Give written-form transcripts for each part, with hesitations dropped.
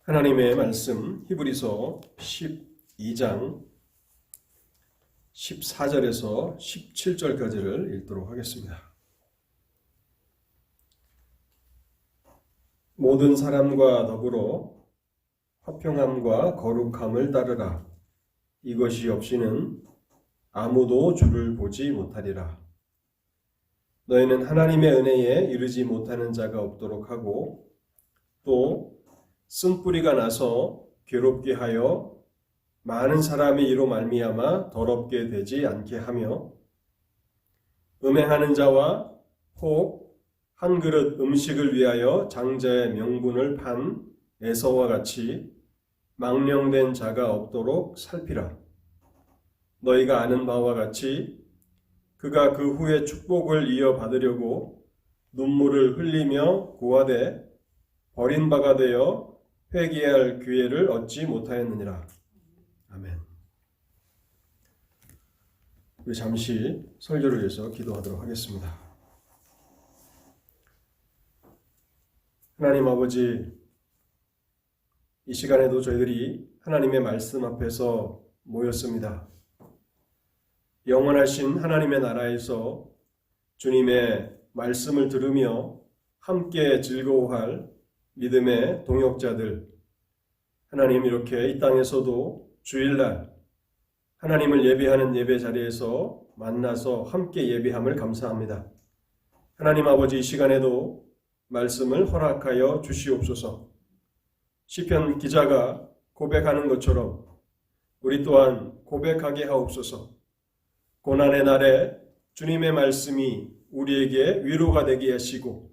하나님의 말씀 히브리서 12장 14절에서 17절까지를 읽도록 하겠습니다. 모든 사람과 더불어 화평함과 거룩함을 따르라. 이것이 없이는 아무도 주를 보지 못하리라. 너희는 하나님의 은혜에 이르지 못하는 자가 없도록 하고 또 쓴뿌리가 나서 괴롭게 하여 많은 사람이 이로 말미암아 더럽게 되지 않게 하며 음행하는 자와 혹 한 그릇 음식을 위하여 장자의 명분을 판 에서와 같이 망령된 자가 없도록 살피라. 너희가 아는 바와 같이 그가 그 후에 축복을 이어받으려고 눈물을 흘리며 고하되 버린 바가 되어 회개할 기회를 얻지 못하였느니라. 아멘. 우리 잠시 설교를 위해서 기도하도록 하겠습니다. 하나님 아버지, 이 시간에도 저희들이 하나님의 말씀 앞에서 모였습니다. 영원하신 하나님의 나라에서 주님의 말씀을 들으며 함께 즐거워할 믿음의 동역자들, 하나님 이렇게 이 땅에서도 주일날 하나님을 예배하는 예배 자리에서 만나서 함께 예배함을 감사합니다. 하나님 아버지, 이 시간에도 말씀을 허락하여 주시옵소서. 시편 기자가 고백하는 것처럼 우리 또한 고백하게 하옵소서. 고난의 날에 주님의 말씀이 우리에게 위로가 되게 하시고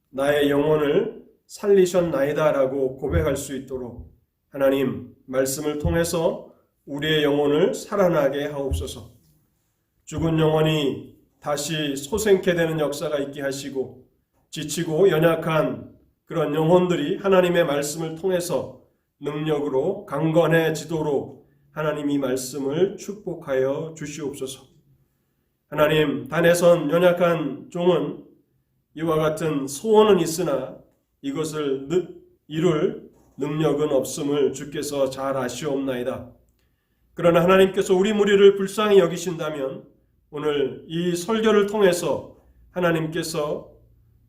나의 영혼을 살리셨나이다라고 고백할 수 있도록 하나님 말씀을 통해서 우리의 영혼을 살아나게 하옵소서. 죽은 영혼이 다시 소생케 되는 역사가 있게 하시고 지치고 연약한 그런 영혼들이 하나님의 말씀을 통해서 능력으로 강건해지도록 하나님 이 말씀을 축복하여 주시옵소서. 하나님, 단에선 연약한 종은 이와 같은 소원은 있으나 이것을 이룰 능력은 없음을 주께서 잘 아시옵나이다. 그러나 하나님께서 우리 무리를 불쌍히 여기신다면 오늘 이 설교를 통해서 하나님께서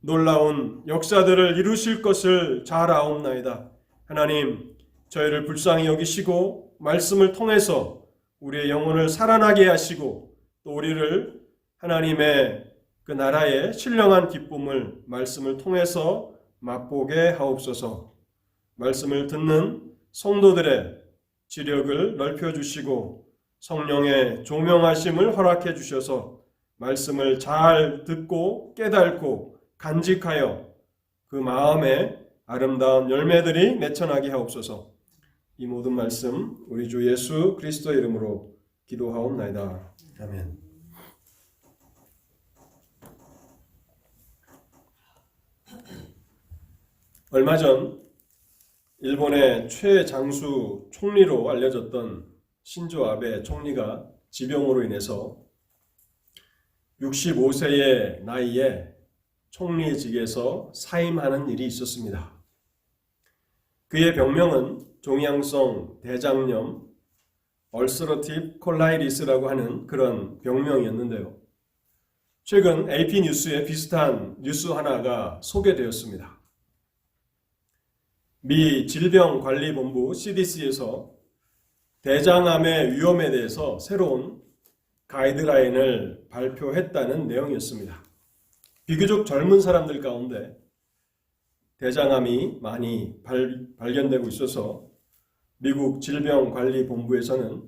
놀라운 역사들을 이루실 것을 잘 아옵나이다. 하나님, 저희를 불쌍히 여기시고 말씀을 통해서 우리의 영혼을 살아나게 하시고 또 우리를 하나님의 그 나라의 신령한 기쁨을 말씀을 통해서 맛보게 하옵소서. 말씀을 듣는 성도들의 지력을 넓혀주시고 성령의 조명하심을 허락해 주셔서 말씀을 잘 듣고 깨닫고 간직하여 그 마음에 아름다운 열매들이 맺혀나게 하옵소서. 이 모든 말씀 우리 주 예수 그리스도의 이름으로 기도하옵나이다. 아멘. 얼마 전 일본의 최장수 총리로 알려졌던 신조 아베 총리가 지병으로 인해서 65세의 나이에 총리직에서 사임하는 일이 있었습니다. 그의 병명은 종양성 대장염 얼서러티브 콜라이리스라고 하는 그런 병명이었는데요. 최근 AP 뉴스에 비슷한 뉴스 하나가 소개되었습니다. 미 질병관리본부 CDC에서 대장암의 위험에 대해서 새로운 가이드라인을 발표했다는 내용이었습니다. 비교적 젊은 사람들 가운데 대장암이 많이 발견되고 있어서 미국 질병관리본부에서는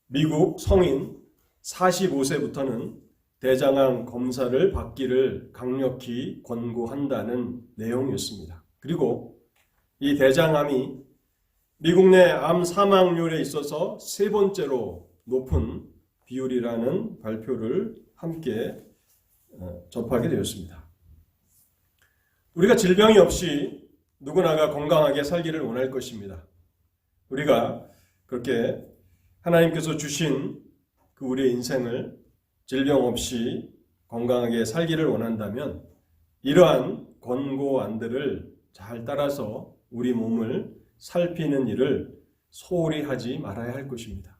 미국 성인 45세부터는 대장암 검사를 받기를 강력히 권고한다는 내용이었습니다. 그리고 이 대장암이 미국 내 암 사망률에 있어서 세 번째로 높은 비율이라는 발표를 함께 접하게 되었습니다. 우리가 질병이 없이 누구나가 건강하게 살기를 원할 것입니다. 우리가 그렇게 하나님께서 주신 그 우리의 인생을 질병 없이 건강하게 살기를 원한다면 이러한 권고안들을 잘 따라서 우리 몸을 살피는 일을 소홀히 하지 말아야 할 것입니다.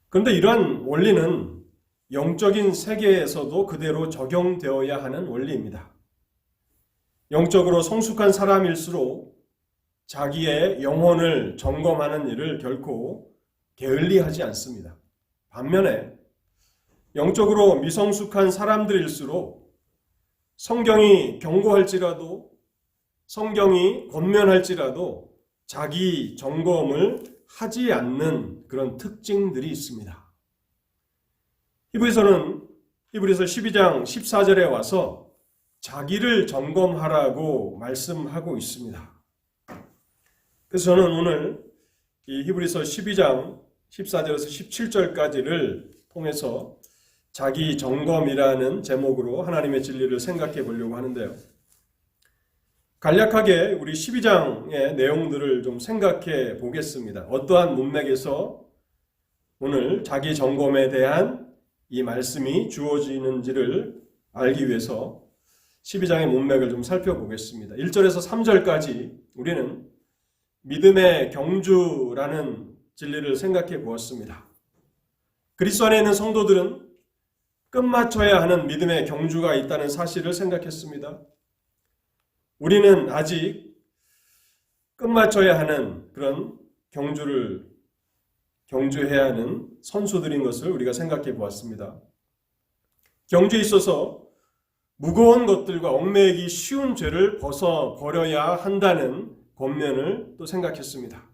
그런데 이러한 원리는 영적인 세계에서도 그대로 적용되어야 하는 원리입니다. 영적으로 성숙한 사람일수록 자기의 영혼을 점검하는 일을 결코 게을리하지 않습니다. 반면에 영적으로 미성숙한 사람들일수록 성경이 경고할지라도 성경이 권면할지라도 자기 점검을 하지 않는 그런 특징들이 있습니다. 히브리서 12장 14절에 와서 자기를 점검하라고 말씀하고 있습니다. 그래서 저는 오늘 이 히브리서 12장 14절에서 17절까지를 통해서 자기 점검이라는 제목으로 하나님의 진리를 생각해 보려고 하는데요. 간략하게 우리 12장의 내용들을 좀 생각해 보겠습니다. 어떠한 문맥에서 오늘 자기 점검에 대한 이 말씀이 주어지는지를 알기 위해서 12장의 문맥을 좀 살펴보겠습니다. 1절에서 3절까지 우리는 믿음의 경주라는 진리를 생각해 보았습니다. 그리스도 안에 있는 성도들은 끝마쳐야 하는 믿음의 경주가 있다는 사실을 생각했습니다. 우리는 아직 끝마쳐야 하는 그런 경주해야 하는 선수들인 것을 우리가 생각해 보았습니다. 경주에 있어서 무거운 것들과 얽매이기 쉬운 죄를 벗어버려야 한다는 권면을 또 생각했습니다.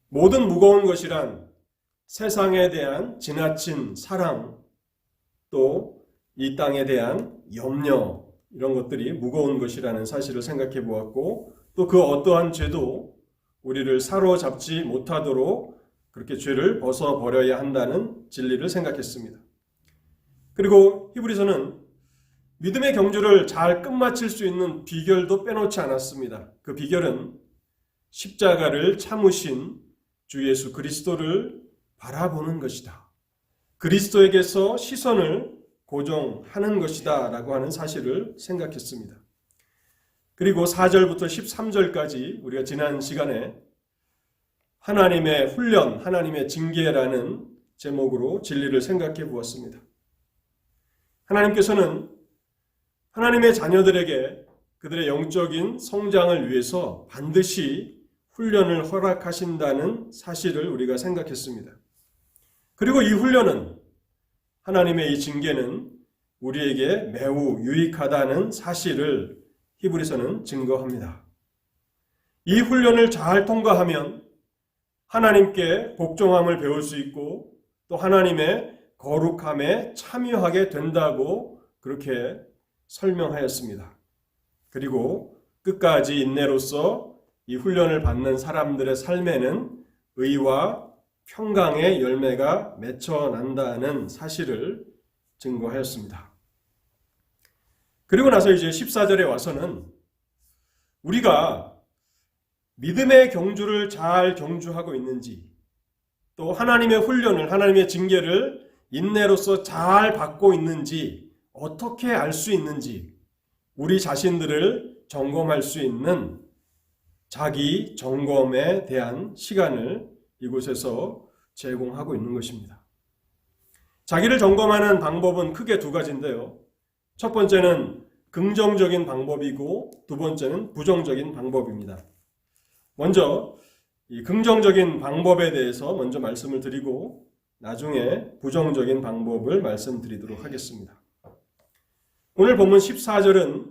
모든 무거운 것이란 세상에 대한 지나친 사랑, 또 이 땅에 대한 염려, 이런 것들이 무거운 것이라는 사실을 생각해 보았고, 또 그 어떠한 죄도 우리를 사로잡지 못하도록 그렇게 죄를 벗어버려야 한다는 진리를 생각했습니다. 그리고 히브리서는 믿음의 경주를 잘 끝마칠 수 있는 비결도 빼놓지 않았습니다. 그 비결은 십자가를 참으신 주 예수 그리스도를 바라보는 것이다. 그리스도에게서 시선을 고정하는 것이다 라고 하는 사실을 생각했습니다. 그리고 4절부터 13절까지 우리가 지난 시간에 하나님의 훈련, 하나님의 징계라는 제목으로 진리를 생각해 보았습니다. 하나님께서는 하나님의 자녀들에게 그들의 영적인 성장을 위해서 반드시 훈련을 허락하신다는 사실을 우리가 생각했습니다. 그리고 이 훈련은, 하나님의 이 징계는 우리에게 매우 유익하다는 사실을 히브리서는 증거합니다. 이 훈련을 잘 통과하면 하나님께 복종함을 배울 수 있고 또 하나님의 거룩함에 참여하게 된다고 그렇게 설명하였습니다. 그리고 끝까지 인내로서 이 훈련을 받는 사람들의 삶에는 의와 평강의 열매가 맺혀난다는 사실을 증거하였습니다. 그리고 나서 이제 14절에 와서는 우리가 믿음의 경주를 잘 경주하고 있는지, 또 하나님의 훈련을, 하나님의 징계를 인내로서 잘 받고 있는지 어떻게 알 수 있는지, 우리 자신들을 점검할 수 있는 자기 점검에 대한 시간을 이곳에서 제공하고 있는 것입니다. 자기를 점검하는 방법은 크게 두 가지인데요. 첫 번째는 긍정적인 방법이고 두 번째는 부정적인 방법입니다. 먼저 이 긍정적인 방법에 대해서 먼저 말씀을 드리고 나중에 부정적인 방법을 말씀드리도록 하겠습니다. 오늘 본문 14절은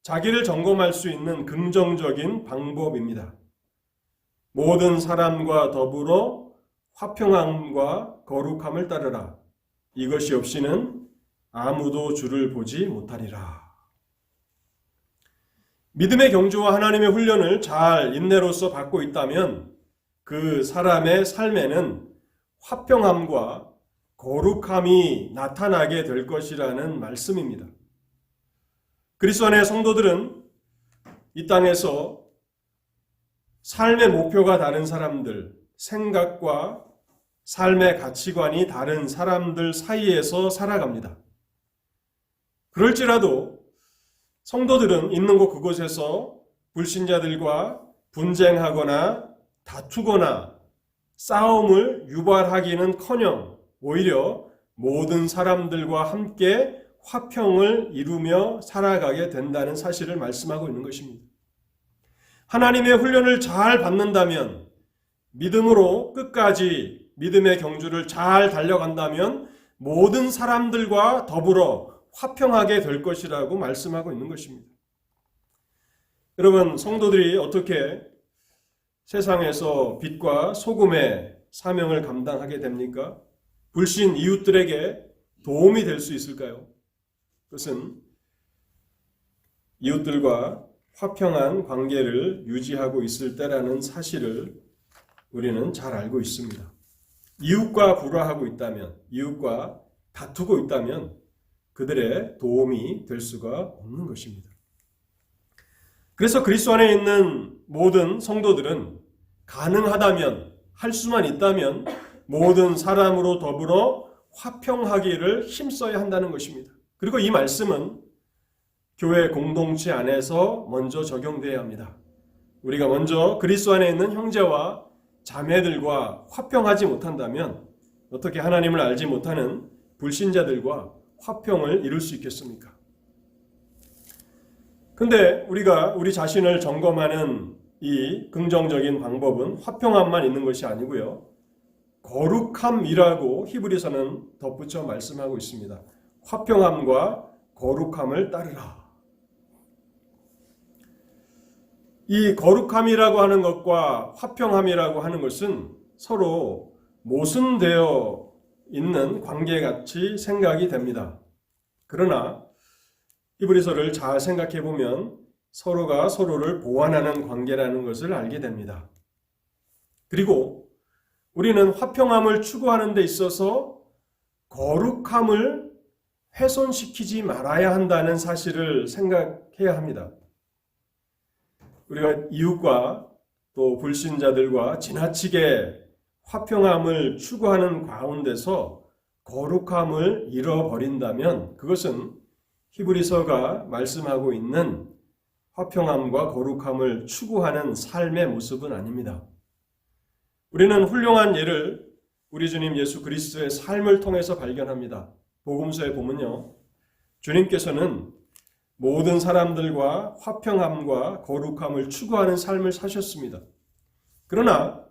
자기를 점검할 수 있는 긍정적인 방법입니다. 모든 사람과 더불어 화평함과 거룩함을 따르라. 이것이 없이는 아무도 주를 보지 못하리라. 믿음의 경주와 하나님의 훈련을 잘 인내로서 받고 있다면 그 사람의 삶에는 화평함과 거룩함이 나타나게 될 것이라는 말씀입니다. 그리스도 안의 성도들은 이 땅에서 삶의 목표가 다른 사람들, 생각과 삶의 가치관이 다른 사람들 사이에서 살아갑니다. 그럴지라도 성도들은 있는 곳 그곳에서 불신자들과 분쟁하거나 다투거나 싸움을 유발하기는커녕 오히려 모든 사람들과 함께 화평을 이루며 살아가게 된다는 사실을 말씀하고 있는 것입니다. 하나님의 훈련을 잘 받는다면, 믿음으로 끝까지 믿음의 경주를 잘 달려간다면 모든 사람들과 더불어 화평하게 될 것이라고 말씀하고 있는 것입니다. 여러분, 성도들이 어떻게 세상에서 빛과 소금의 사명을 감당하게 됩니까? 불신 이웃들에게 도움이 될 수 있을까요? 그것은 이웃들과 화평한 관계를 유지하고 있을 때라는 사실을 우리는 잘 알고 있습니다. 이웃과 불화하고 있다면, 이웃과 다투고 있다면 그들의 도움이 될 수가 없는 것입니다. 그래서 그리스도 안에 있는 모든 성도들은 가능하다면, 할 수만 있다면 모든 사람으로 더불어 화평하기를 힘써야 한다는 것입니다. 그리고 이 말씀은 교회 공동체 안에서 먼저 적용되어야 합니다. 우리가 먼저 그리스도 안에 있는 형제와 자매들과 화평하지 못한다면 어떻게 하나님을 알지 못하는 불신자들과 화평을 이룰 수 있겠습니까? 근데 우리가 우리 자신을 점검하는 이 긍정적인 방법은 화평함만 있는 것이 아니고요. 거룩함이라고 히브리서는 덧붙여 말씀하고 있습니다. 화평함과 거룩함을 따르라. 이 거룩함이라고 하는 것과 화평함이라고 하는 것은 서로 모순되어 있는 관계같이 생각이 됩니다. 그러나 히브리서를 잘 생각해 보면 서로가 서로를 보완하는 관계라는 것을 알게 됩니다. 그리고 우리는 화평함을 추구하는 데 있어서 거룩함을 훼손시키지 말아야 한다는 사실을 생각해야 합니다. 우리가 이웃과 또 불신자들과 지나치게 화평함을 추구하는 가운데서 거룩함을 잃어버린다면 그것은 히브리서가 말씀하고 있는 화평함과 거룩함을 추구하는 삶의 모습은 아닙니다. 우리는 훌륭한 예를 우리 주님 예수 그리스도의 삶을 통해서 발견합니다. 복음서에 보면요, 주님께서는 모든 사람들과 화평함과 거룩함을 추구하는 삶을 사셨습니다. 그러나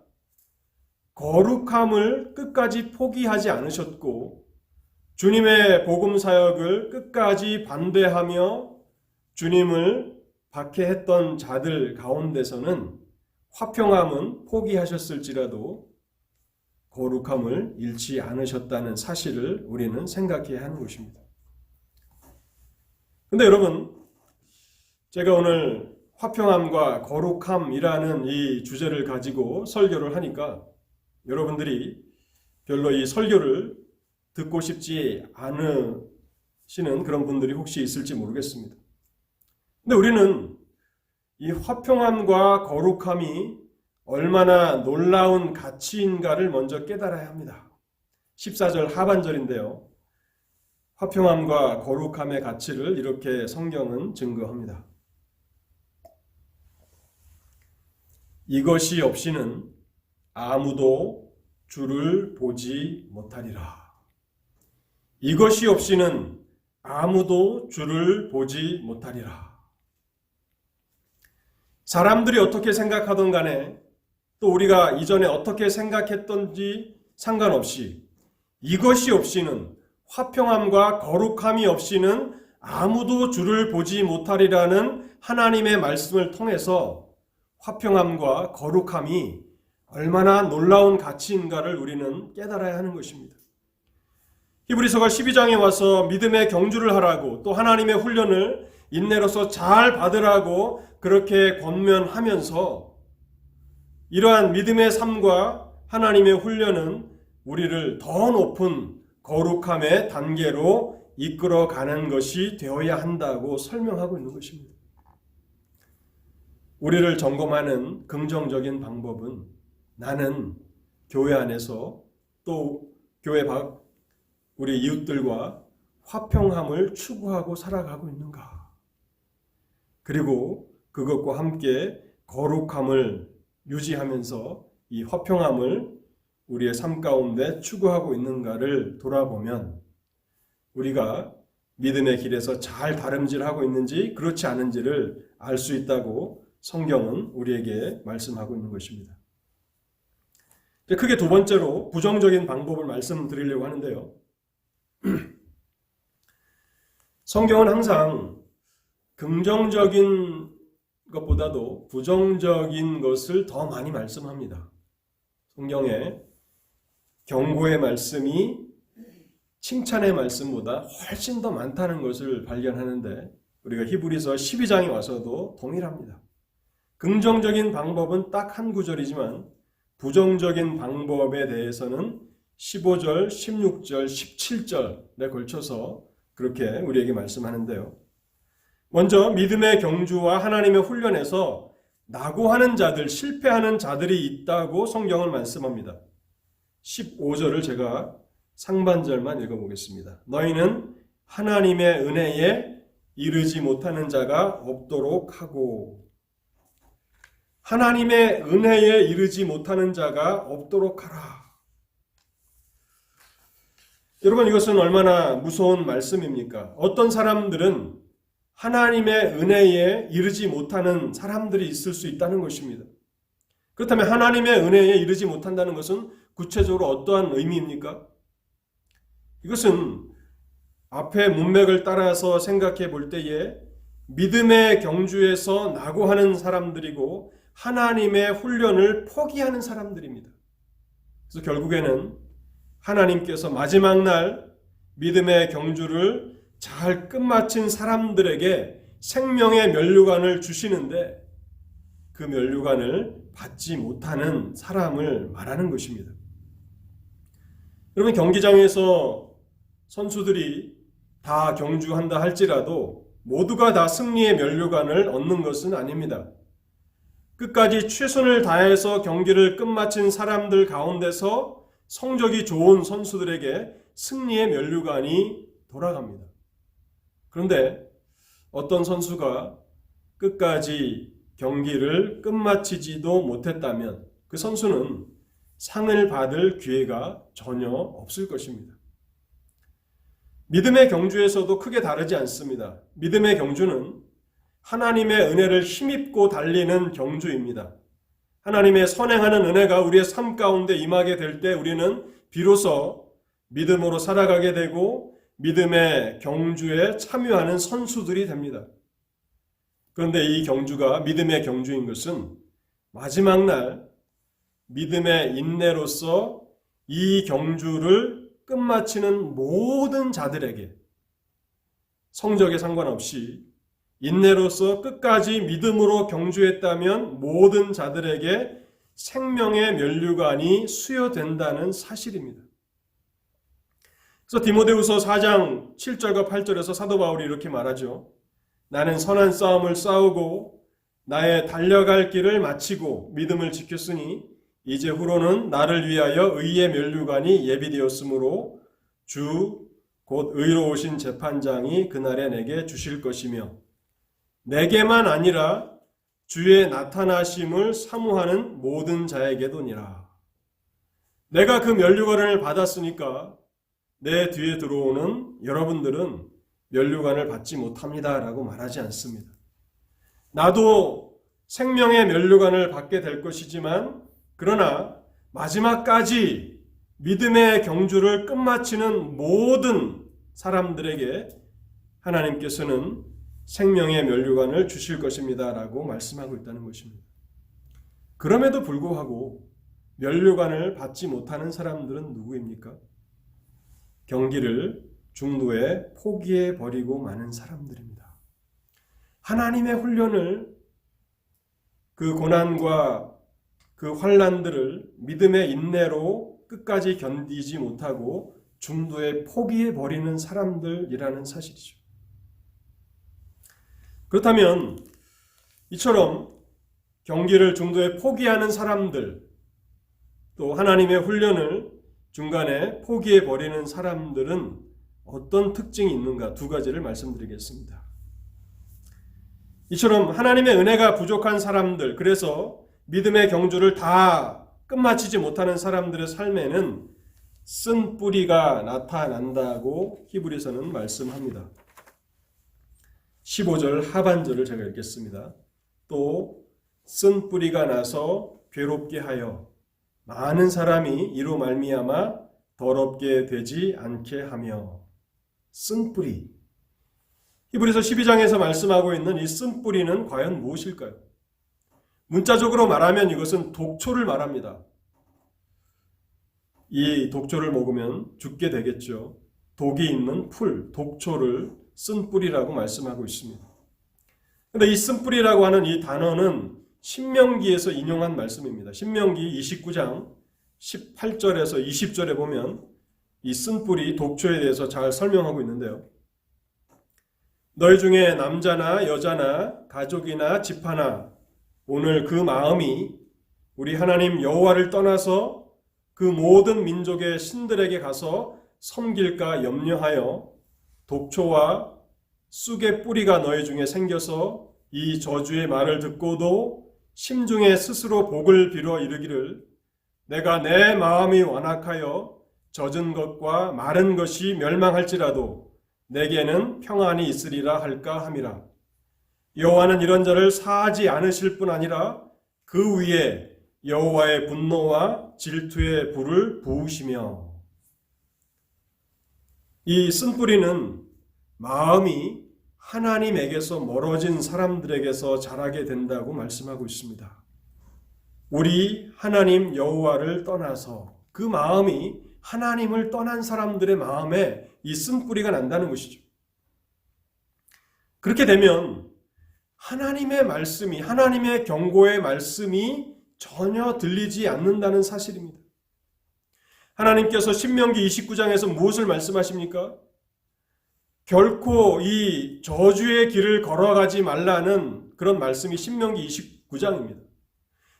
거룩함을 끝까지 포기하지 않으셨고 주님의 복음 사역을 끝까지 반대하며 주님을 박해했던 자들 가운데서는 화평함은 포기하셨을지라도 거룩함을 잃지 않으셨다는 사실을 우리는 생각해야 하는 것입니다. 근데 여러분, 제가 오늘 화평함과 거룩함이라는 이 주제를 가지고 설교를 하니까 여러분들이 별로 이 설교를 듣고 싶지 않으시는 그런 분들이 혹시 있을지 모르겠습니다. 근데 우리는 이 화평함과 거룩함이 얼마나 놀라운 가치인가를 먼저 깨달아야 합니다. 14절 하반절인데요. 화평함과 거룩함의 가치를 이렇게 성경은 증거합니다. 이것이 없이는 아무도 주를 보지 못하리라. 이것이 없이는 아무도 주를 보지 못하리라. 사람들이 어떻게 생각하던 간에 또 우리가 이전에 어떻게 생각했던지 상관없이 이것이 없이는, 화평함과 거룩함이 없이는 아무도 주를 보지 못하리라는 하나님의 말씀을 통해서 화평함과 거룩함이 얼마나 놀라운 가치인가를 우리는 깨달아야 하는 것입니다. 히브리서가 12장에 와서 믿음의 경주를 하라고, 또 하나님의 훈련을 인내로서 잘 받으라고 그렇게 권면하면서 이러한 믿음의 삶과 하나님의 훈련은 우리를 더 높은 거룩함의 단계로 이끌어가는 것이 되어야 한다고 설명하고 있는 것입니다. 우리를 점검하는 긍정적인 방법은 나는 교회 안에서 또 교회 밖 우리 이웃들과 화평함을 추구하고 살아가고 있는가? 그리고 그것과 함께 거룩함을 유지하면서 이 화평함을 우리의 삶 가운데 추구하고 있는가를 돌아보면 우리가 믿음의 길에서 잘 다름질하고 있는지 그렇지 않은지를 알 수 있다고 성경은 우리에게 말씀하고 있는 것입니다. 크게 두 번째로 부정적인 방법을 말씀드리려고 하는데요. 성경은 항상 긍정적인 것보다도 부정적인 것을 더 많이 말씀합니다. 성경에 경고의 말씀이 칭찬의 말씀보다 훨씬 더 많다는 것을 발견하는데 우리가 히브리서 12장에 와서도 동일합니다. 긍정적인 방법은 딱 한 구절이지만 부정적인 방법에 대해서는 15절, 16절, 17절에 걸쳐서 그렇게 우리에게 말씀하는데요. 먼저 믿음의 경주와 하나님의 훈련에서 낙오하는 자들, 실패하는 자들이 있다고 성경은 말씀합니다. 15절을 제가 상반절만 읽어보겠습니다. 너희는 하나님의 은혜에 이르지 못하는 자가 없도록 하고, 하나님의 은혜에 이르지 못하는 자가 없도록 하라. 여러분, 이것은 얼마나 무서운 말씀입니까? 어떤 사람들은 하나님의 은혜에 이르지 못하는 사람들이 있을 수 있다는 것입니다. 그렇다면 하나님의 은혜에 이르지 못한다는 것은 구체적으로 어떠한 의미입니까? 이것은 앞의 문맥을 따라서 생각해 볼 때에 믿음의 경주에서 낙오하는 사람들이고 하나님의 훈련을 포기하는 사람들입니다. 그래서 결국에는 하나님께서 마지막 날 믿음의 경주를 잘 끝마친 사람들에게 생명의 면류관을 주시는데 그 면류관을 받지 못하는 사람을 말하는 것입니다. 여러분, 경기장에서 선수들이 다 경주한다 할지라도 모두가 다 승리의 면류관을 얻는 것은 아닙니다. 끝까지 최선을 다해서 경기를 끝마친 사람들 가운데서 성적이 좋은 선수들에게 승리의 면류관이 돌아갑니다. 그런데 어떤 선수가 끝까지 경기를 끝마치지도 못했다면 그 선수는 상을 받을 기회가 전혀 없을 것입니다. 믿음의 경주에서도 크게 다르지 않습니다. 믿음의 경주는 하나님의 은혜를 힘입고 달리는 경주입니다. 하나님의 선행하는 은혜가 우리의 삶 가운데 임하게 될 때 우리는 비로소 믿음으로 살아가게 되고 믿음의 경주에 참여하는 선수들이 됩니다. 그런데 이 경주가 믿음의 경주인 것은 마지막 날 믿음의 인내로서 이 경주를 끝마치는 모든 자들에게 성적에 상관없이 인내로서 끝까지 믿음으로 경주했다면 모든 자들에게 생명의 면류관이 수여된다는 사실입니다. 그래서 디모데후서 4장 7절과 8절에서 사도 바울이 이렇게 말하죠. 나는 선한 싸움을 싸우고 나의 달려갈 길을 마치고 믿음을 지켰으니 이제 후로는 나를 위하여 의의 면류관이 예비되었으므로 주 곧 의로우신 재판장이 그날에 내게 주실 것이며 내게만 아니라 주의 나타나심을 사모하는 모든 자에게도니라. 내가 그 면류관을 받았으니까 내 뒤에 들어오는 여러분들은 면류관을 받지 못합니다 라고 말하지 않습니다. 나도 생명의 면류관을 받게 될 것이지만 그러나 마지막까지 믿음의 경주를 끝마치는 모든 사람들에게 하나님께서는 생명의 면류관을 주실 것입니다 라고 말씀하고 있다는 것입니다. 그럼에도 불구하고 면류관을 받지 못하는 사람들은 누구입니까? 경기를 중도에 포기해 버리고 마는 사람들입니다. 하나님의 훈련을 그 고난과 그 환난들을 믿음의 인내로 끝까지 견디지 못하고 중도에 포기해 버리는 사람들이라는 사실이죠. 그렇다면 이처럼 경기를 중도에 포기하는 사람들, 또 하나님의 훈련을 중간에 포기해 버리는 사람들은 어떤 특징이 있는가 두 가지를 말씀드리겠습니다. 이처럼 하나님의 은혜가 부족한 사람들, 그래서 믿음의 경주를 다 끝마치지 못하는 사람들의 삶에는 쓴 뿌리가 나타난다고 히브리서는 말씀합니다. 15절 하반절을 제가 읽겠습니다. 또 쓴 뿌리가 나서 괴롭게 하여 많은 사람이 이로 말미암아 더럽게 되지 않게 하며. 쓴 뿌리. 히브리서 12장에서 말씀하고 있는 이 쓴 뿌리는 과연 무엇일까요? 문자적으로 말하면 이것은 독초를 말합니다. 이 독초를 먹으면 죽게 되겠죠. 독이 있는 풀, 독초를 쓴 뿌리라고 말씀하고 있습니다. 그런데 이 쓴 뿌리라고 하는 이 단어는 신명기에서 인용한 말씀입니다. 신명기 29장 18절에서 20절에 보면 이 쓴 뿌리, 독초에 대해서 잘 설명하고 있는데요. 너희 중에 남자나 여자나 가족이나 집 하나 오늘 그 마음이 우리 하나님 여호와를 떠나서 그 모든 민족의 신들에게 가서 섬길까 염려하여 독초와 쑥의 뿌리가 너희 중에 생겨서 이 저주의 말을 듣고도 심중에 스스로 복을 빌어 이르기를 내가 내 마음이 완악하여 젖은 것과 마른 것이 멸망할지라도 내게는 평안이 있으리라 할까 함이라. 여호와는 이런 자를 사하지 않으실 뿐 아니라 그 위에 여호와의 분노와 질투의 불을 부으시며. 이 쓴뿌리는 마음이 하나님에게서 멀어진 사람들에게서 자라게 된다고 말씀하고 있습니다. 우리 하나님 여호와를 떠나서 그 마음이 하나님을 떠난 사람들의 마음에 이 쓴뿌리가 난다는 것이죠. 그렇게 되면 하나님의 말씀이, 하나님의 경고의 말씀이 전혀 들리지 않는다는 사실입니다. 하나님께서 신명기 29장에서 무엇을 말씀하십니까? 결코 이 저주의 길을 걸어가지 말라는 그런 말씀이 신명기 29장입니다.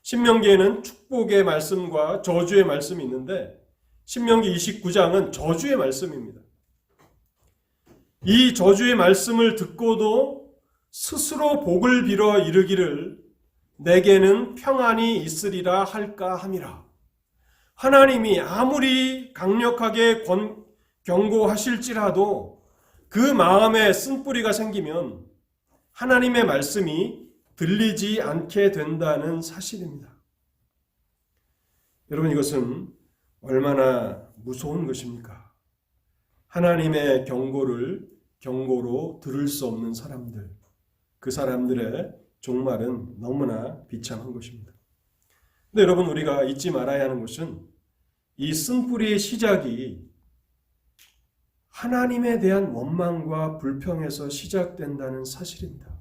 신명기에는 축복의 말씀과 저주의 말씀이 있는데 신명기 29장은 저주의 말씀입니다. 이 저주의 말씀을 듣고도 스스로 복을 빌어 이르기를 내게는 평안이 있으리라 할까 함이라. 하나님이 아무리 강력하게 경고하실지라도 그 마음에 쓴뿌리가 생기면 하나님의 말씀이 들리지 않게 된다는 사실입니다. 여러분, 이것은 얼마나 무서운 것입니까? 하나님의 경고로 들을 수 없는 사람들, 그 사람들의 종말은 너무나 비참한 것입니다. 근데 여러분, 우리가 잊지 말아야 하는 것은 이 쓴뿌리의 시작이 하나님에 대한 원망과 불평에서 시작된다는 사실입니다.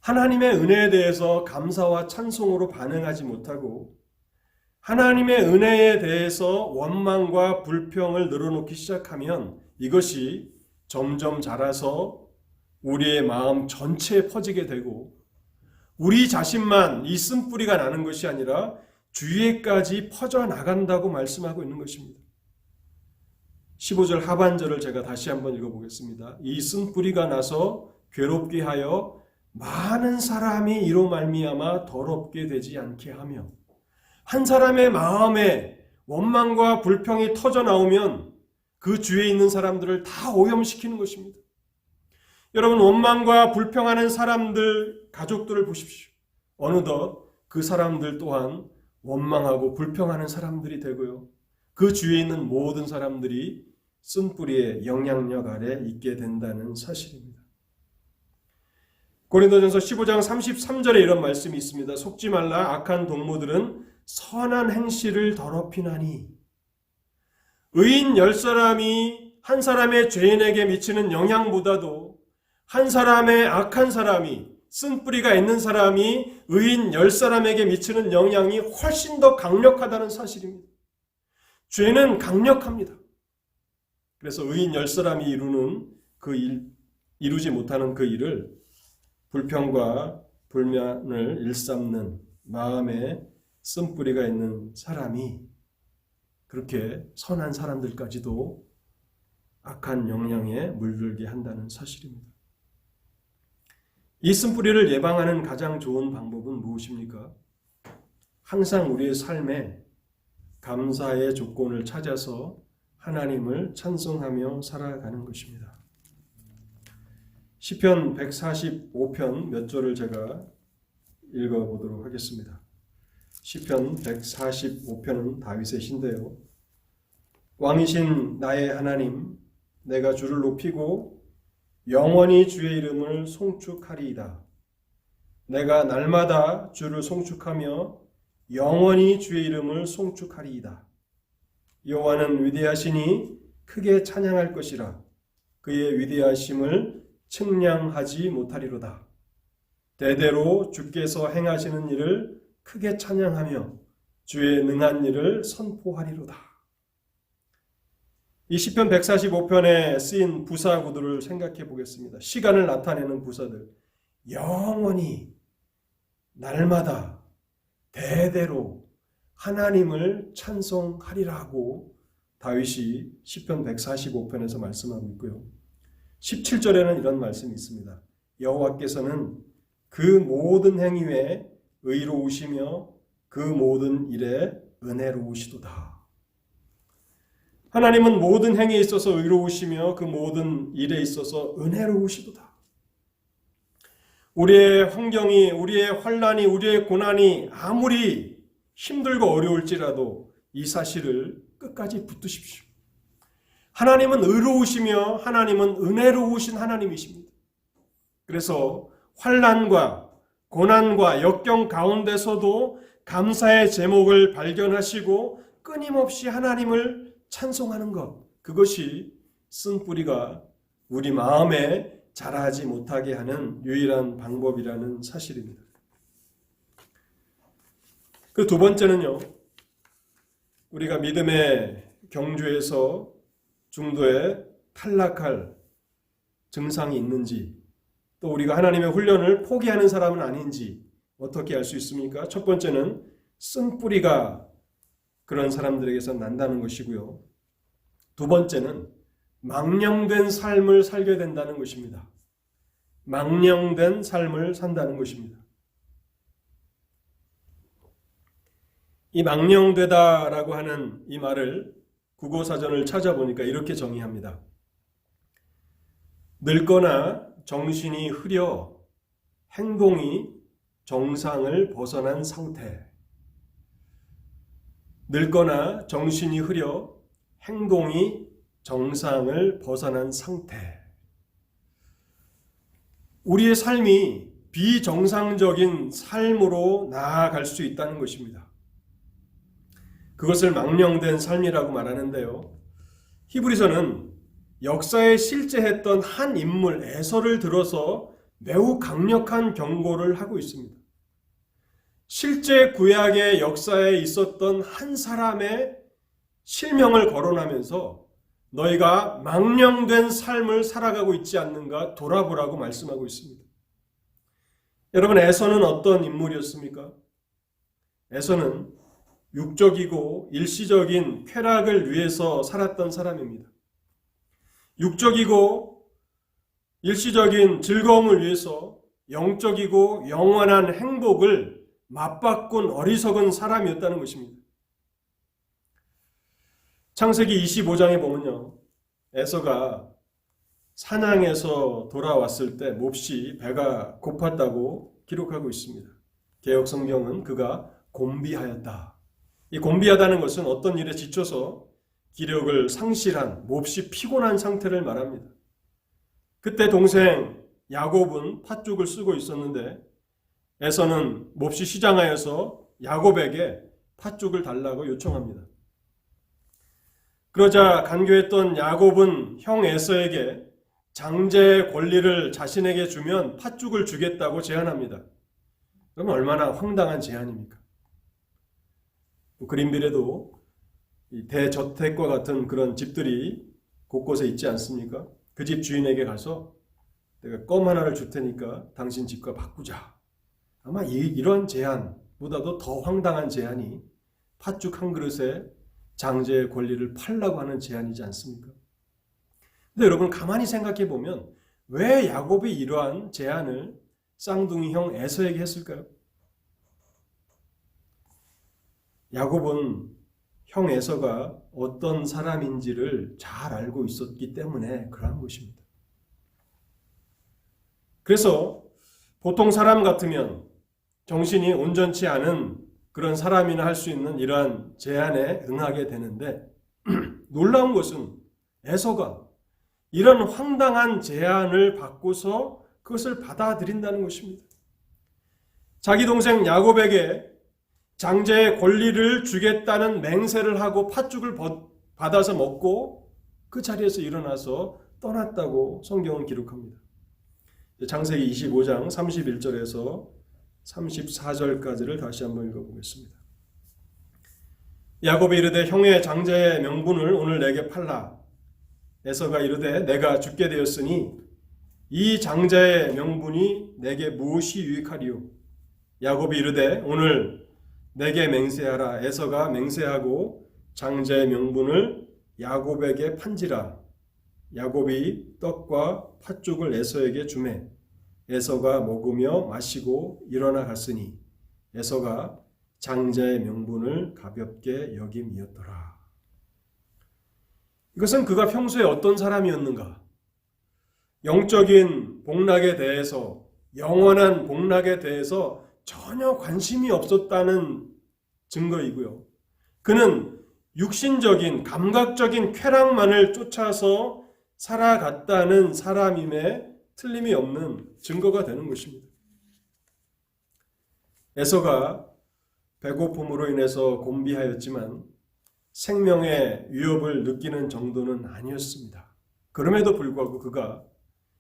하나님의 은혜에 대해서 감사와 찬송으로 반응하지 못하고 하나님의 은혜에 대해서 원망과 불평을 늘어놓기 시작하면 이것이 점점 자라서 우리의 마음 전체에 퍼지게 되고 우리 자신만 이 쓴뿌리가 나는 것이 아니라 주위에까지 퍼져나간다고 말씀하고 있는 것입니다. 15절 하반절을 제가 다시 한번 읽어보겠습니다. 이 쓴뿌리가 나서 괴롭게 하여 많은 사람이 이로 말미암아 더럽게 되지 않게 하며. 한 사람의 마음에 원망과 불평이 터져나오면 그 주위에 있는 사람들을 다 오염시키는 것입니다. 여러분, 원망과 불평하는 사람들, 가족들을 보십시오. 어느덧 그 사람들 또한 원망하고 불평하는 사람들이 되고요. 그 주위에 있는 모든 사람들이 쓴뿌리의 영향력 아래 있게 된다는 사실입니다. 고린도전서 15장 33절에 이런 말씀이 있습니다. 속지 말라. 악한 동무들은 선한 행실을 더럽히나니. 의인 10사람이 한 사람의 죄인에게 미치는 영향보다도 한 사람의 악한 사람이, 쓴뿌리가 있는 사람이 의인 10사람에게 미치는 영향이 훨씬 더 강력하다는 사실입니다. 죄는 강력합니다. 그래서 의인 10사람이 이루지 못하는 그 일을 불평과 불만을 일삼는 마음에 쓴뿌리가 있는 사람이 그렇게 선한 사람들까지도 악한 영향에 물들게 한다는 사실입니다. 이 쓴뿌리를 예방하는 가장 좋은 방법은 무엇입니까? 항상 우리의 삶에 감사의 조건을 찾아서 하나님을 찬송하며 살아가는 것입니다. 시편 145편 몇 절을 제가 읽어보도록 하겠습니다. 시편 145편은 다윗의 시인데요. 왕이신 나의 하나님, 내가 주를 높이고 영원히 주의 이름을 송축하리이다. 내가 날마다 주를 송축하며 영원히 주의 이름을 송축하리이다. 여호와는 위대하시니 크게 찬양할 것이라. 그의 위대하심을 측량하지 못하리로다. 대대로 주께서 행하시는 일을 크게 찬양하며 주의 능한 일을 선포하리로다. 이 시편 145편에 쓰인 부사구들을 생각해 보겠습니다. 시간을 나타내는 부사들. 영원히, 날마다, 대대로 하나님을 찬송하리라고 다윗이 시편 145편에서 말씀하고 있고요. 17절에는 이런 말씀이 있습니다. 여호와께서는 그 모든 행위에 의로우시며 그 모든 일에 은혜로우시도다. 하나님은 모든 행위에 있어서 의로우시며 그 모든 일에 있어서 은혜로우시도다. 우리의 환경이, 우리의 환난이, 우리의 고난이 아무리 힘들고 어려울지라도 이 사실을 끝까지 붙드십시오. 하나님은 의로우시며 하나님은 은혜로우신 하나님이십니다. 그래서 환난과 고난과 역경 가운데서도 감사의 제목을 발견하시고 끊임없이 하나님을 찬송하는 것, 그것이 쓴뿌리가 우리 마음에 자라지 못하게 하는 유일한 방법이라는 사실입니다. 그 두 번째는요, 우리가 믿음의 경주에서 중도에 탈락할 증상이 있는지, 또 우리가 하나님의 훈련을 포기하는 사람은 아닌지 어떻게 알 수 있습니까? 첫 번째는 쓴뿌리가 그런 사람들에게서 난다는 것이고요. 두 번째는 망령된 삶을 살게 된다는 것입니다. 망령된 삶을 산다는 것입니다. 이 망령되다라고 하는 이 말을 국어사전을 찾아보니까 이렇게 정의합니다. 늙거나 정신이 흐려 행동이 정상을 벗어난 상태. 늙거나 정신이 흐려 행동이 정상을 벗어난 상태. 우리의 삶이 비정상적인 삶으로 나아갈 수 있다는 것입니다. 그것을 망령된 삶이라고 말하는데요. 히브리서는 역사에 실제했던 한 인물 에서를 들어서 매우 강력한 경고를 하고 있습니다. 실제 구약의 역사에 있었던 한 사람의 실명을 거론하면서 너희가 망령된 삶을 살아가고 있지 않는가 돌아보라고 말씀하고 있습니다. 여러분, 에서는 어떤 인물이었습니까? 에서는 육적이고 일시적인 쾌락을 위해서 살았던 사람입니다. 육적이고 일시적인 즐거움을 위해서 영적이고 영원한 행복을 맞바꾼 어리석은 사람이었다는 것입니다. 창세기 25장에 보면요, 에서가 사냥에서 돌아왔을 때 몹시 배가 고팠다고 기록하고 있습니다. 개역성경은 그가 곤비하였다. 이 곤비하다는 것은 어떤 일에 지쳐서 기력을 상실한, 몹시 피곤한 상태를 말합니다. 그때 동생 야곱은 팥죽을 쓰고 있었는데 에서는 몹시 시장하여서 야곱에게 팥죽을 달라고 요청합니다. 그러자 간교했던 야곱은 형 에서에게 장제의 권리를 자신에게 주면 팥죽을 주겠다고 제안합니다. 그러면 얼마나 황당한 제안입니까? 그린빌에도 대저택과 같은 그런 집들이 곳곳에 있지 않습니까? 그 집 주인에게 가서 내가 껌 하나를 줄 테니까 당신 집과 바꾸자. 아마 이런 제안보다도 더 황당한 제안이 팥죽 한 그릇에 장제의 권리를 팔라고 하는 제안이지 않습니까? 근데 여러분 가만히 생각해 보면 왜 야곱이 이러한 제안을 쌍둥이 형 에서에게 했을까요? 야곱은 형 에서가 어떤 사람인지를 잘 알고 있었기 때문에 그러한 것입니다. 그래서 보통 사람 같으면 정신이 온전치 않은 그런 사람이나 할 수 있는 이러한 제안에 응하게 되는데 놀라운 것은 에서가 이런 황당한 제안을 받고서 그것을 받아들인다는 것입니다. 자기 동생 야곱에게 장제의 권리를 주겠다는 맹세를 하고 팥죽을 받아서 먹고 그 자리에서 일어나서 떠났다고 성경은 기록합니다. 창세기 25장 31절에서 34절까지를 다시 한번 읽어보겠습니다. 야곱이 이르되 형의 장제의 명분을 오늘 내게 팔라. 에서가 이르되 내가 죽게 되었으니 이 장자의 명분이 내게 무엇이 유익하리요? 야곱이 이르되 오늘 내게 맹세하라. 에서가 맹세하고 장자의 명분을 야곱에게 판지라. 야곱이 떡과 팥죽을 에서에게 주매 에서가 먹으며 마시고 일어나 갔으니 에서가 장자의 명분을 가볍게 여김이었더라. 이것은 그가 평소에 어떤 사람이었는가? 영적인 복락에 대해서, 영원한 복락에 대해서 전혀 관심이 없었다는 증거이고요. 그는 육신적인, 감각적인 쾌락만을 쫓아서 살아갔다는 사람임에 틀림이 없는 증거가 되는 것입니다. 에서가 배고픔으로 인해서 곤비하였지만 생명의 위협을 느끼는 정도는 아니었습니다. 그럼에도 불구하고 그가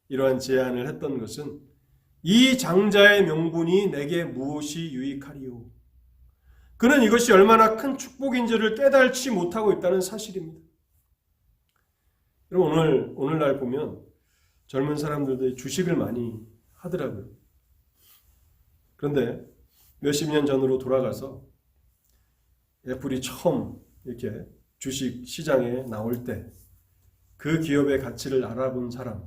이러한 제안을 했던 것은 이 장자의 명분이 내게 무엇이 유익하리요? 그는 이것이 얼마나 큰 축복인지를 깨달지 못하고 있다는 사실입니다. 여러분 오늘날 보면 젊은 사람들도 주식을 많이 하더라고요. 그런데 몇십 년 전으로 돌아가서 애플이 처음 이렇게 주식 시장에 나올 때 그 기업의 가치를 알아본 사람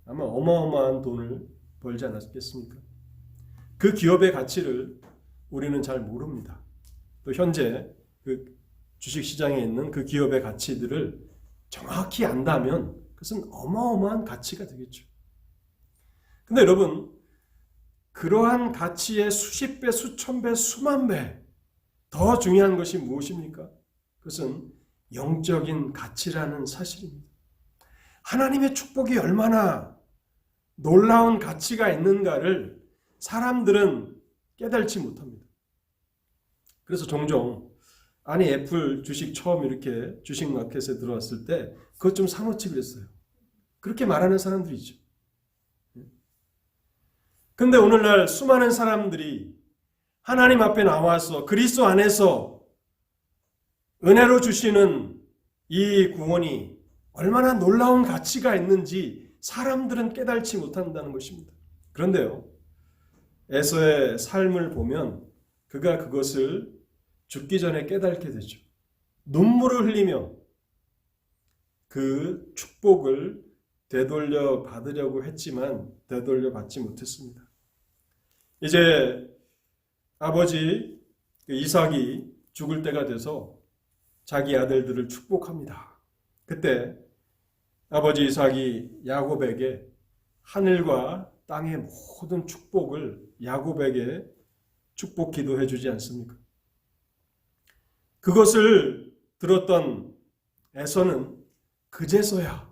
아마 어마어마한 돈을 벌지 않았겠습니까? 그 기업의 가치를 우리는 잘 모릅니다. 또 현재 그 주식 시장에 있는 그 기업의 가치들을 정확히 안다면 그것은 어마어마한 가치가 되겠죠. 근데 여러분, 그러한 가치의 수십 배, 수천 배, 수만 배 더 중요한 것이 무엇입니까? 그것은 영적인 가치라는 사실입니다. 하나님의 축복이 얼마나 놀라운 가치가 있는가를 사람들은 깨달지 못합니다. 그래서 종종 애플 주식 처음 이렇게 주식 마켓에 들어왔을 때 그것 좀 사놓지 그랬어요. 그렇게 말하는 사람들이죠. 근데 오늘날 수많은 사람들이 하나님 앞에 나와서 그리스도 안에서 은혜로 주시는 이 구원이 얼마나 놀라운 가치가 있는지 사람들은 깨달지 못한다는 것입니다. 그런데요, 에서의 삶을 보면 그가 그것을 죽기 전에 깨닫게 되죠. 눈물을 흘리며 그 축복을 되돌려 받으려고 했지만 되돌려 받지 못했습니다. 이제 아버지 이삭이 죽을 때가 돼서 자기 아들들을 축복합니다. 그때 아버지 이삭이 야곱에게 하늘과 땅의 모든 축복을 야곱에게 축복 기도해 주지 않습니까? 그것을 들었던 에서는 그제서야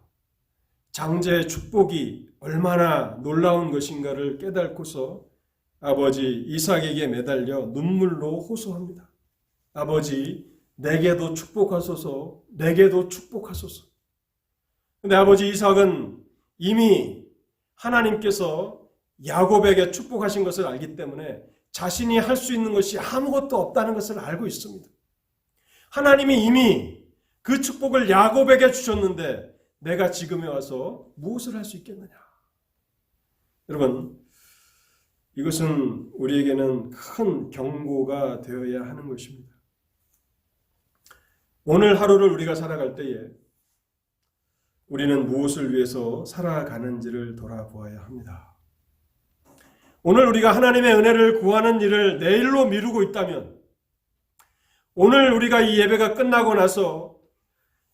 장제의 축복이 얼마나 놀라운 것인가를 깨닫고서 아버지 이삭에게 매달려 눈물로 호소합니다. 아버지, 내게도 축복하소서, 내게도 축복하소서. 근데 아버지 이삭은 이미 하나님께서 야곱에게 축복하신 것을 알기 때문에 자신이 할 수 있는 것이 아무것도 없다는 것을 알고 있습니다. 하나님이 이미 그 축복을 야곱에게 주셨는데 내가 지금에 와서 무엇을 할 수 있겠느냐? 여러분, 이것은 우리에게는 큰 경고가 되어야 하는 것입니다. 오늘 하루를 우리가 살아갈 때에 우리는 무엇을 위해서 살아가는지를 돌아보아야 합니다. 오늘 우리가 하나님의 은혜를 구하는 일을 내일로 미루고 있다면, 오늘 우리가 이 예배가 끝나고 나서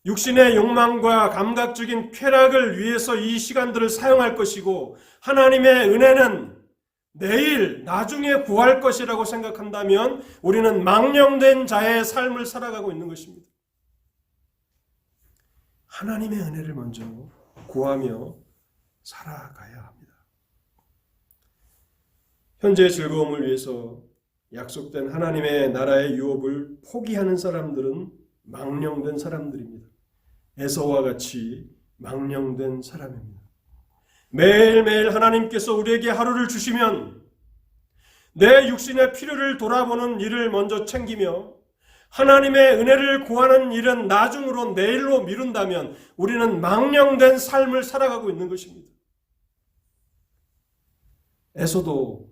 육신의 욕망과 감각적인 쾌락을 위해서 이 시간들을 사용할 것이고 하나님의 은혜는 내일 나중에 구할 것이라고 생각한다면 우리는 망령된 자의 삶을 살아가고 있는 것입니다. 하나님의 은혜를 먼저 구하며 살아가야 합니다. 현재의 즐거움을 위해서 약속된 하나님의 나라의 유업을 포기하는 사람들은 망령된 사람들입니다. 에서와 같이 망령된 사람입니다. 매일매일 하나님께서 우리에게 하루를 주시면 내 육신의 필요를 돌아보는 일을 먼저 챙기며 하나님의 은혜를 구하는 일은 나중으로 내일로 미룬다면 우리는 망령된 삶을 살아가고 있는 것입니다. 에서도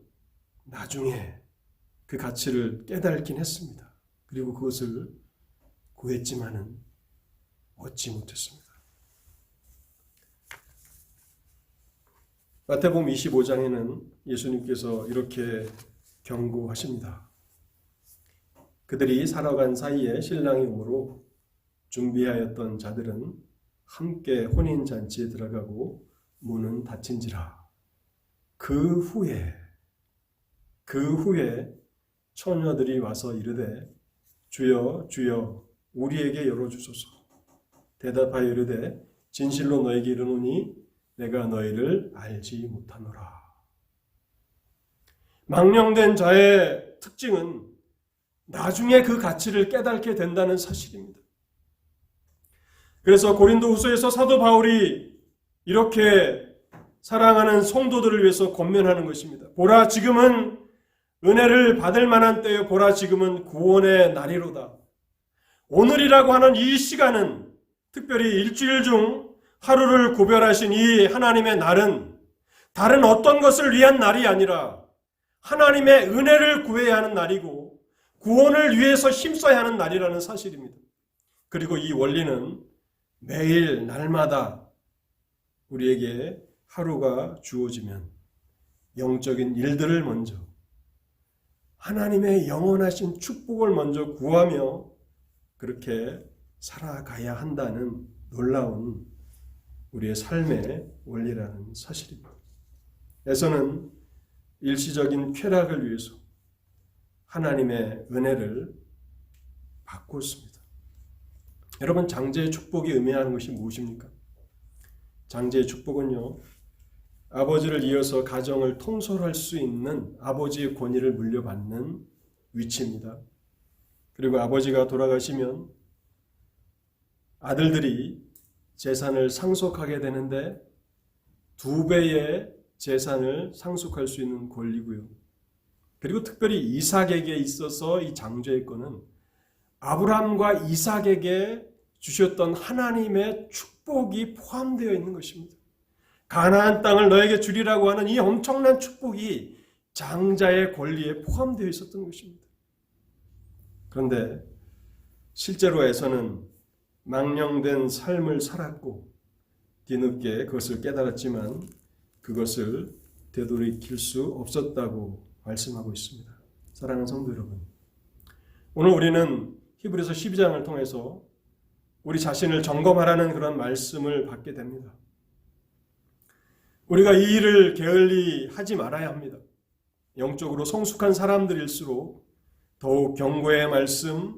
나중에 그 가치를 깨달긴 했습니다. 그리고 그것을 구했지만은 얻지 못했습니다. 마태복음 25장에는 예수님께서 이렇게 경고하십니다. 그들이 살아간 사이에 신랑이 오므로 준비하였던 자들은 함께 혼인잔치에 들어가고 문은 닫힌지라. 그 후에 처녀들이 와서 이르되 주여 주여 우리에게 열어주소서. 대답하여 이르되 진실로 너에게 이르노니 내가 너희를 알지 못하노라. 망령된 자의 특징은 나중에 그 가치를 깨닫게 된다는 사실입니다. 그래서 고린도후서에서 사도 바울이 이렇게 사랑하는 성도들을 위해서 권면하는 것입니다. 보라 지금은 은혜를 받을 만한 때요, 보라 지금은 구원의 날이로다. 오늘이라고 하는 이 시간은 특별히 일주일 중 하루를 구별하신 이 하나님의 날은 다른 어떤 것을 위한 날이 아니라 하나님의 은혜를 구해야 하는 날이고 구원을 위해서 힘써야 하는 날이라는 사실입니다. 그리고 이 원리는 매일 날마다 우리에게 하루가 주어지면 영적인 일들을 먼저 하나님의 영원하신 축복을 먼저 구하며 그렇게 살아가야 한다는 놀라운 우리의 삶의 원리라는 사실입니다. 에서는 일시적인 쾌락을 위해서 하나님의 은혜를 바꿨습니다. 여러분, 장제의 축복이 의미하는 것이 무엇입니까? 장제의 축복은요, 아버지를 이어서 가정을 통솔할 수 있는 아버지의 권위를 물려받는 위치입니다. 그리고 아버지가 돌아가시면 아들들이 재산을 상속하게 되는데 2배의 재산을 상속할 수 있는 권리고요. 그리고 특별히 이삭에게 있어서 이 장제권은 아브라함과 이삭에게 주셨던 하나님의 축복이 포함되어 있는 것입니다. 가나안 땅을 너에게 주리라고 하는 이 엄청난 축복이 장자의 권리에 포함되어 있었던 것입니다. 그런데 실제로 에서는 망령된 삶을 살았고 뒤늦게 그것을 깨달았지만 그것을 되돌이킬 수 없었다고 말씀하고 있습니다. 사랑하는 성도 여러분, 오늘 우리는 히브리서 12장을 통해서 우리 자신을 점검하라는 그런 말씀을 받게 됩니다. 우리가 이 일을 게을리 하지 말아야 합니다. 영적으로 성숙한 사람들일수록 더욱 경고의 말씀,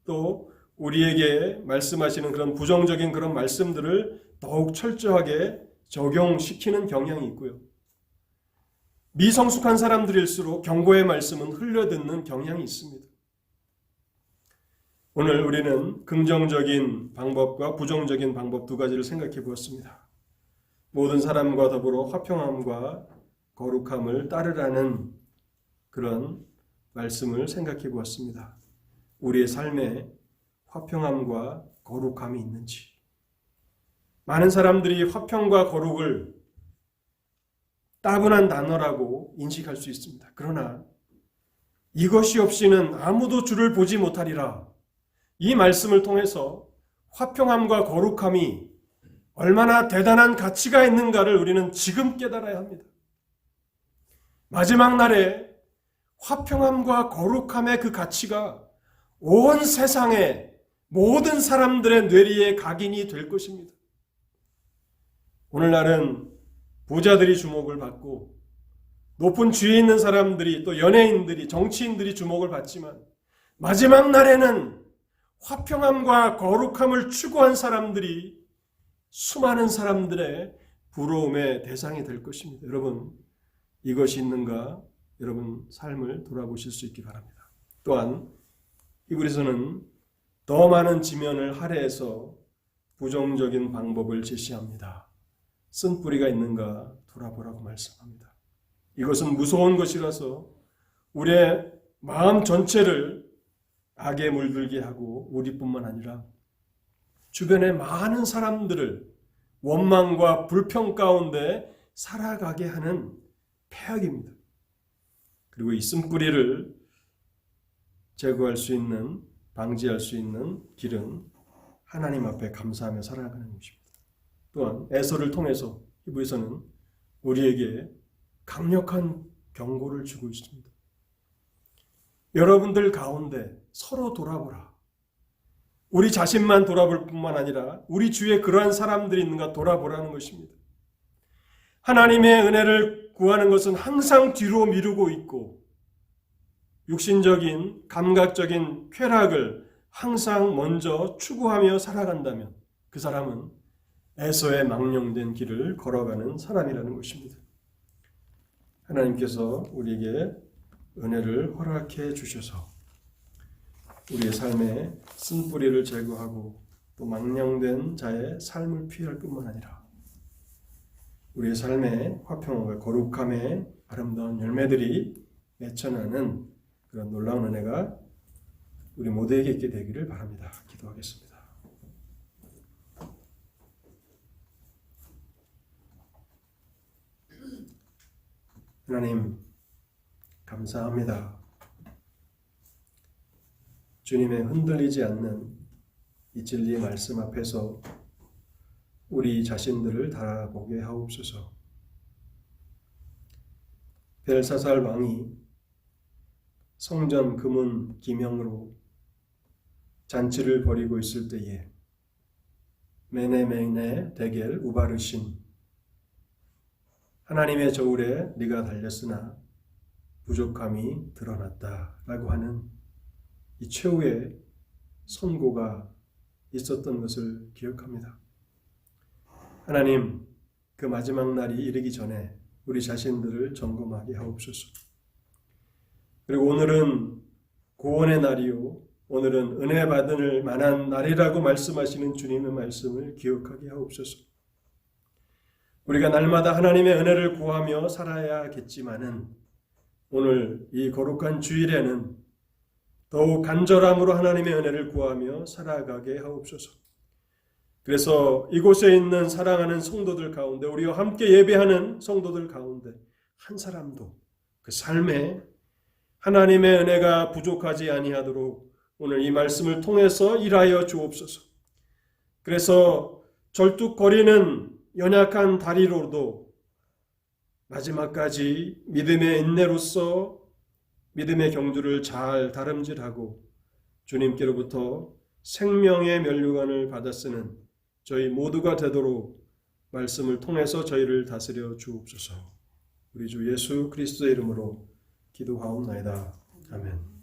또 우리에게 말씀하시는 그런 부정적인 그런 말씀들을 더욱 철저하게 적용시키는 경향이 있고요. 미성숙한 사람들일수록 경고의 말씀은 흘려듣는 경향이 있습니다. 오늘 우리는 긍정적인 방법과 부정적인 방법 두 가지를 생각해 보았습니다. 모든 사람과 더불어 화평함과 거룩함을 따르라는 그런 말씀을 생각해 보았습니다. 우리의 삶에 화평함과 거룩함이 있는지. 많은 사람들이 화평과 거룩을 따분한 단어라고 인식할 수 있습니다. 그러나 이것이 없이는 아무도 주를 보지 못하리라. 이 말씀을 통해서 화평함과 거룩함이 얼마나 대단한 가치가 있는가를 우리는 지금 깨달아야 합니다. 마지막 날에 화평함과 거룩함의 그 가치가 온 세상의 모든 사람들의 뇌리에 각인이 될 것입니다. 오늘날은 부자들이 주목을 받고 높은 지위에 있는 사람들이, 또 연예인들이, 정치인들이 주목을 받지만 마지막 날에는 화평함과 거룩함을 추구한 사람들이 수많은 사람들의 부러움의 대상이 될 것입니다. 여러분, 이것이 있는가? 여러분 삶을 돌아보실 수 있기 바랍니다. 또한 히브리서는 더 많은 지면을 할애해서 부정적인 방법을 제시합니다. 쓴뿌리가 있는가 돌아보라고 말씀합니다. 이것은 무서운 것이라서 우리의 마음 전체를 악에 물들게 하고 우리뿐만 아니라 주변의 많은 사람들을 원망과 불평 가운데 살아가게 하는 폐악입니다. 그리고 이 쓴뿌리를 제거할 수 있는, 방지할 수 있는 길은 하나님 앞에 감사하며 살아가는 것입니다. 또한 에서를 통해서 히브리서는 우리에게 강력한 경고를 주고 있습니다. 여러분들 가운데 서로 돌아보라. 우리 자신만 돌아볼 뿐만 아니라 우리 주위에 그러한 사람들이 있는가 돌아보라는 것입니다. 하나님의 은혜를 구하는 것은 항상 뒤로 미루고 있고 육신적인 감각적인 쾌락을 항상 먼저 추구하며 살아간다면 그 사람은 에서의 망령된 길을 걸어가는 사람이라는 것입니다. 하나님께서 우리에게 은혜를 허락해 주셔서 우리의 삶에 쓴뿌리를 제거하고 또 망령된 자의 삶을 피할 뿐만 아니라 우리의 삶에 화평과 거룩함의 아름다운 열매들이 맺혀나는 그런 놀라운 은혜가 우리 모두에게 있게 되기를 바랍니다. 기도하겠습니다. 하나님, 감사합니다. 주님의 흔들리지 않는 이 진리의 말씀 앞에서 우리 자신들을 달아보게 하옵소서. 벨사살 왕이 성전 금은 기명으로 잔치를 벌이고 있을 때에 메네메네 데겔 우바르신 하나님의 저울에 네가 달렸으나 부족함이 드러났다라고 하는 이 최후의 선고가 있었던 것을 기억합니다. 하나님, 그 마지막 날이 이르기 전에 우리 자신들을 점검하게 하옵소서. 그리고 오늘은 구원의 날이요, 오늘은 은혜 받을 만한 날이라고 말씀하시는 주님의 말씀을 기억하게 하옵소서. 우리가 날마다 하나님의 은혜를 구하며 살아야겠지만은 오늘 이 거룩한 주일에는 더욱 간절함으로 하나님의 은혜를 구하며 살아가게 하옵소서. 그래서 이곳에 있는 사랑하는 성도들 가운데, 우리와 함께 예배하는 성도들 가운데 한 사람도 그 삶에 하나님의 은혜가 부족하지 아니하도록 오늘 이 말씀을 통해서 일하여 주옵소서. 그래서 절뚝거리는 연약한 다리로도 마지막까지 믿음의 인내로서 믿음의 경주를 잘 다름질하고 주님께로부터 생명의 면류관을 받아 쓰는 저희 모두가 되도록 말씀을 통해서 저희를 다스려 주옵소서. 우리 주 예수 그리스도의 이름으로 기도하옵나이다. 아멘.